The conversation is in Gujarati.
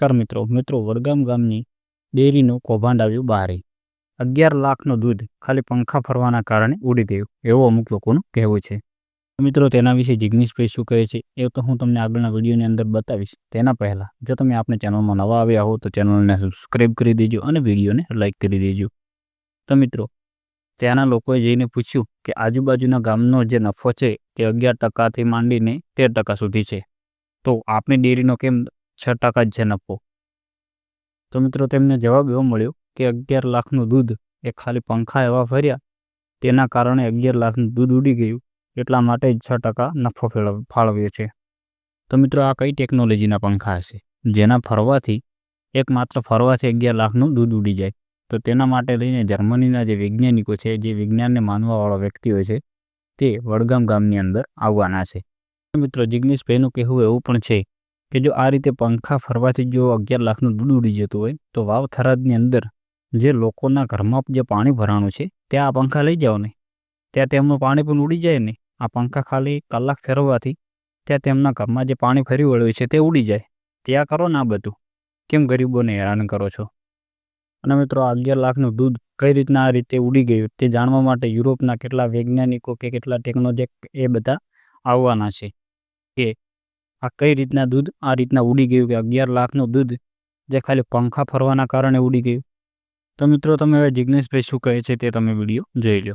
નમસ્કાર મિત્રો વડગામ ગામની ડેરીનું કૌભાંડ આવ્યું બહાર. 11 લાખનું દૂધ ખાલી પંખા ફરવાના કારણે ઉડી ગયું એવું અમુક લોકોનું કહેવું છે. મિત્રો તેના વિશે જિગ્નેશભાઈ શું કહે છે એ તો હું તમને આગળના વિડીયોની અંદર બતાવીશ. તેના પહેલાં જો તમે આપણી ચેનલમાં નવા આવ્યા હો તો ચેનલને સબસ્ક્રાઈબ કરી દેજો અને વિડીયોને લાઇક કરી દેજો. તો મિત્રો ત્યાંના લોકોએ જઈને પૂછ્યું કે આજુબાજુના ગામનો જે નફો છે તે 11%થી માંડીને 13% સુધી છે, તો આપણી ડેરીનો કેમ 6% જ છે નફો? તો મિત્રો તેમને જવાબ એવો મળ્યો કે 11 લાખનું દૂધ એ ખાલી પંખા એવા ફર્યા તેના કારણે 11 લાખનું દૂધ ઉડી ગયું, એટલા માટે જ 6% નફો ફાળવ્યો છે. તો મિત્રો આ કઈ ટેકનોલોજીના પંખા હશે જેના એકમાત્ર ફરવાથી 11 લાખનું દૂધ ઉડી જાય? તો તેના માટે લઈને જર્મનીના જે વૈજ્ઞાનિકો છે, જે વિજ્ઞાનને માનવાવાળા વ્યક્તિઓ છે, તે વડગામ ગામની અંદર આવવાના છે. મિત્રો જિગ્નેશભાઈનું કહેવું એવું પણ છે કે જો આ રીતે પંખા ફરવાથી જો 11 લાખનું દૂધ ઉડી જતું હોય તો વાવ થરાદની અંદર જે લોકોના ઘરમાં જે પાણી ભરાણું છે ત્યાં આ પંખા લઈ જાઓ ને, ત્યાં તેમનું પાણી પણ ઉડી જાય ને. આ પંખા ખાલી કલાક ફેરવવાથી ત્યાં તેમના ઘરમાં જે પાણી ફરી વળ્યું છે તે ઉડી જાય. ત્યાં કરો ને આ બધું, કેમ ગરીબોને હેરાન કરો છો? અને મિત્રો 11 લાખનું દૂધ કઈ રીતના આ રીતે ઉડી ગયું તે જાણવા માટે યુરોપના કેટલા વૈજ્ઞાનિકો કે કેટલા ટેકનોલોજી એ બધા આવવાના છે કે આ કઈ રીતના દૂધ આ રીતના ઉડી ગયું, કે 11 લાખનું દૂધ જે ખાલી પંખા ફરવાના કારણે ઉડી ગયું. તો મિત્રો તમે હવે જિગ્નેશભાઈ શું કહે છે તે તમે વિડીયો જોઈ લો.